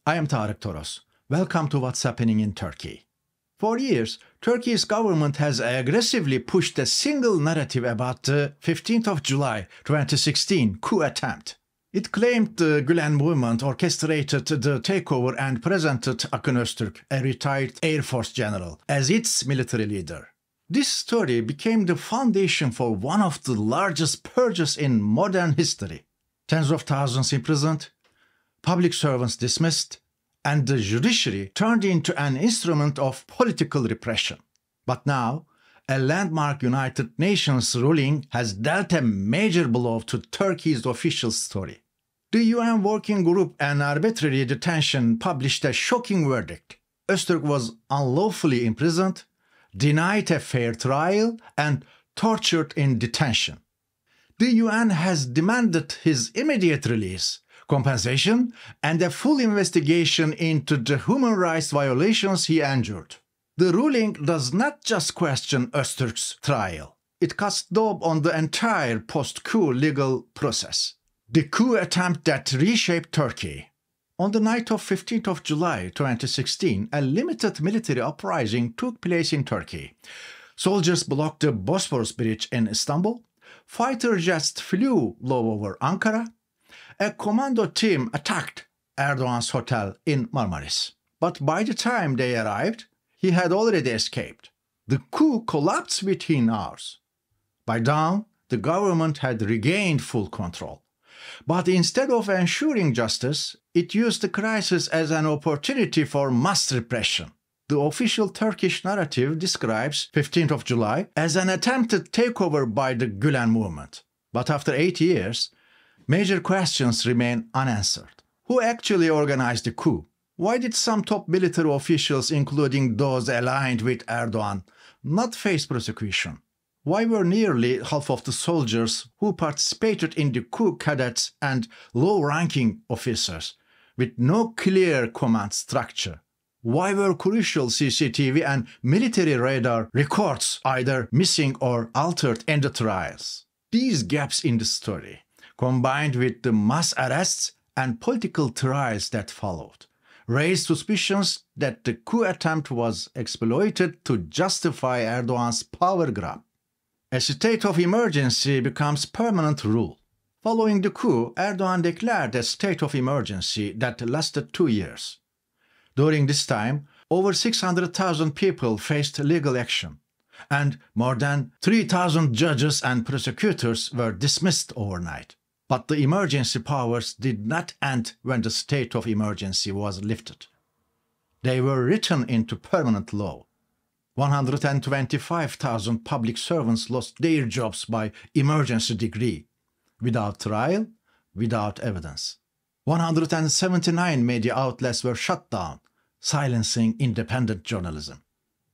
I am Tarik Toros. Welcome to What's Happening in Turkey. For years, Turkey's government has aggressively pushed a single narrative about the 15th of July 2016 coup attempt. It claimed the Gülen movement orchestrated the takeover and presented Akın Öztürk, a retired Air Force general, as its military leader. This story became the foundation for one of the largest purges in modern history. Tens of thousands imprisoned, public servants dismissed, and the judiciary turned into an instrument of political repression. But now, a landmark United Nations ruling has dealt a major blow to Turkey's official story. The UN Working Group on Arbitrary Detention published a shocking verdict. Öztürk was unlawfully imprisoned, denied a fair trial, and tortured in detention. The UN has demanded his immediate release, compensation, and a full investigation into the human rights violations he endured. The ruling does not just question Öztürk's trial. It casts doubt on the entire post-coup legal process. The coup attempt that reshaped Turkey. On the night of 15th of July 2016, a limited military uprising took place in Turkey. Soldiers blocked the Bosphorus Bridge in Istanbul. Fighter jets flew low over Ankara. A commando team attacked Erdoğan's hotel in Marmaris. But by the time they arrived, he had already escaped. The coup collapsed within hours. By dawn, the government had regained full control. But instead of ensuring justice, it used the crisis as an opportunity for mass repression. The official Turkish narrative describes 15th of July as an attempted takeover by the Gülen movement. But after 8 years, major questions remain unanswered. Who actually organized the coup? Why did some top military officials, including those aligned with Erdoğan, not face prosecution? Why were nearly half of the soldiers who participated in the coup cadets and low-ranking officers, with no clear command structure? Why were crucial CCTV and military radar records either missing or altered in the trials? These gaps in the story, combined with the mass arrests and political trials that followed, raised suspicions that the coup attempt was exploited to justify Erdoğan's power grab. A state of emergency becomes permanent rule. Following the coup, Erdoğan declared a state of emergency that lasted 2 years. During this time, over 600,000 people faced legal action, and more than 3,000 judges and prosecutors were dismissed overnight. But the emergency powers did not end when the state of emergency was lifted. They were written into permanent law. 125,000 public servants lost their jobs by emergency decree, without trial, without evidence. 179 media outlets were shut down, silencing independent journalism.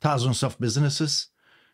Thousands of businesses,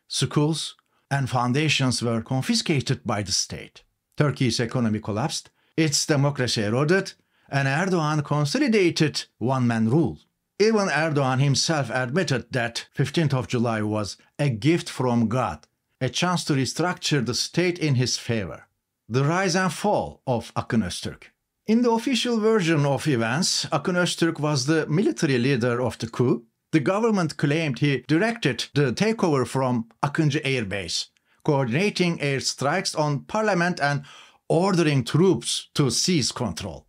schools, and foundations were confiscated by the state. Turkey's economy collapsed, its democracy eroded, and Erdoğan consolidated one-man rule. Even Erdoğan himself admitted that 15th of July was a gift from God, a chance to restructure the state in his favor. The rise and fall of Akın Öztürk. In the official version of events, Akın Öztürk was the military leader of the coup. The government claimed he directed the takeover from Akıncı Air Base, coordinating air strikes on parliament and ordering troops to seize control.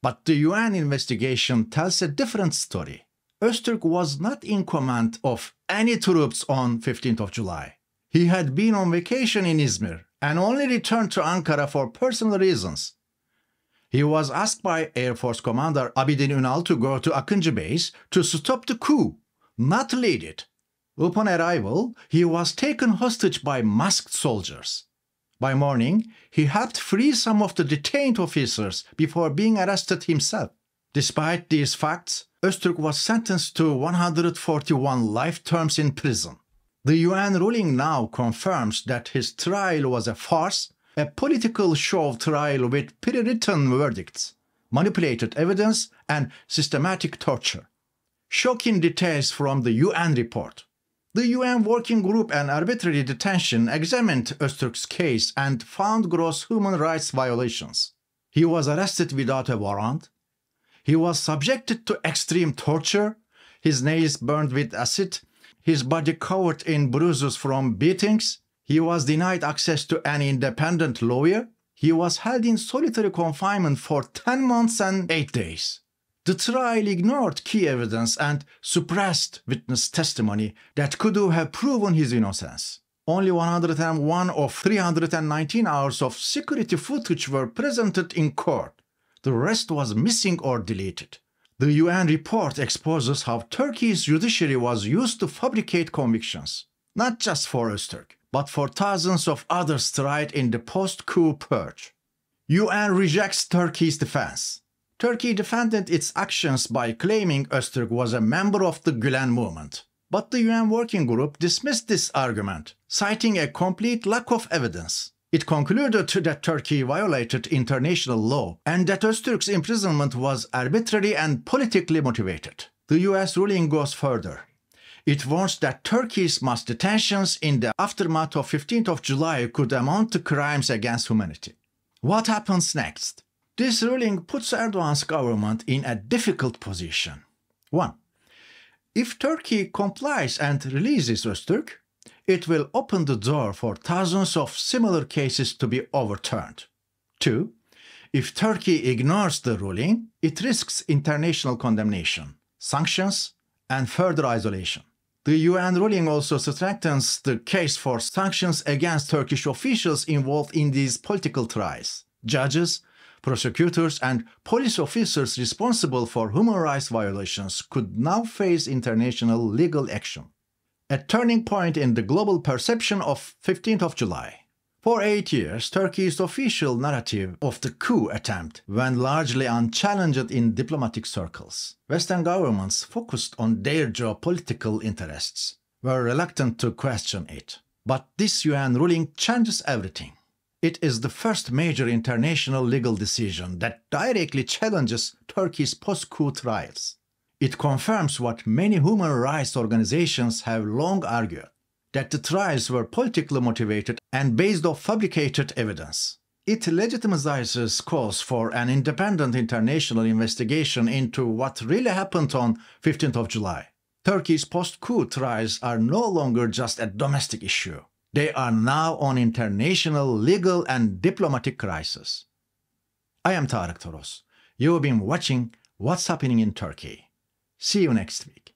But the UN investigation tells a different story. Öztürk was not in command of any troops on 15th of July. He had been on vacation in Izmir and only returned to Ankara for personal reasons. He was asked by Air Force Commander Abidin Ünal to go to Akıncı Base to stop the coup, not lead it. Upon arrival, he was taken hostage by masked soldiers. By morning, he helped free some of the detained officers before being arrested himself. Despite these facts, Öztürk was sentenced to 141 life terms in prison. The UN ruling now confirms that his trial was a farce, a political show trial with pre-written verdicts, manipulated evidence, and systematic torture. Shocking details from the UN report. The UN Working Group on Arbitrary Detention examined Öztürk's case and found gross human rights violations. He was arrested without a warrant. He was subjected to extreme torture, his nails burned with acid, his body covered in bruises from beatings. He was denied access to an independent lawyer. He was held in solitary confinement for 10 months and 8 days. The trial ignored key evidence and suppressed witness testimony that could have proven his innocence. Only 101 of 319 hours of security footage were presented in court. The rest was missing or deleted. The UN report exposes how Turkey's judiciary was used to fabricate convictions, not just for Öztürk, but for thousands of others tried in the post-coup purge. UN rejects Turkey's defense. Turkey defended its actions by claiming Öztürk was a member of the Gülen movement. But the UN Working Group dismissed this argument, citing a complete lack of evidence. It concluded that Turkey violated international law and that Öztürk's imprisonment was arbitrary and politically motivated. The US ruling goes further. It warns that Turkey's mass detentions in the aftermath of 15th of July could amount to crimes against humanity. What happens next? This ruling puts Erdoğan's government in a difficult position. 1. If Turkey complies and releases Öztürk, it will open the door for thousands of similar cases to be overturned. 2. If Turkey ignores the ruling, it risks international condemnation, sanctions, and further isolation. The UN ruling also strengthens the case for sanctions against Turkish officials involved in these political trials. Judges, prosecutors, and police officers responsible for human rights violations could now face international legal action. A turning point in the global perception of 15th of July. For 8 years, Turkey's official narrative of the coup attempt went largely unchallenged in diplomatic circles. Western governments focused on their geopolitical interests, were reluctant to question it. But this UN ruling changes everything. It is the first major international legal decision that directly challenges Turkey's post-coup trials. It confirms what many human rights organizations have long argued, that the trials were politically motivated and based on fabricated evidence. It legitimizes calls for an independent international investigation into what really happened on 15th of July. Turkey's post-coup trials are no longer just a domestic issue. They are now an international legal and diplomatic crisis. I am Tarik Toros. You've been watching What's Happening in Turkey. See you next week.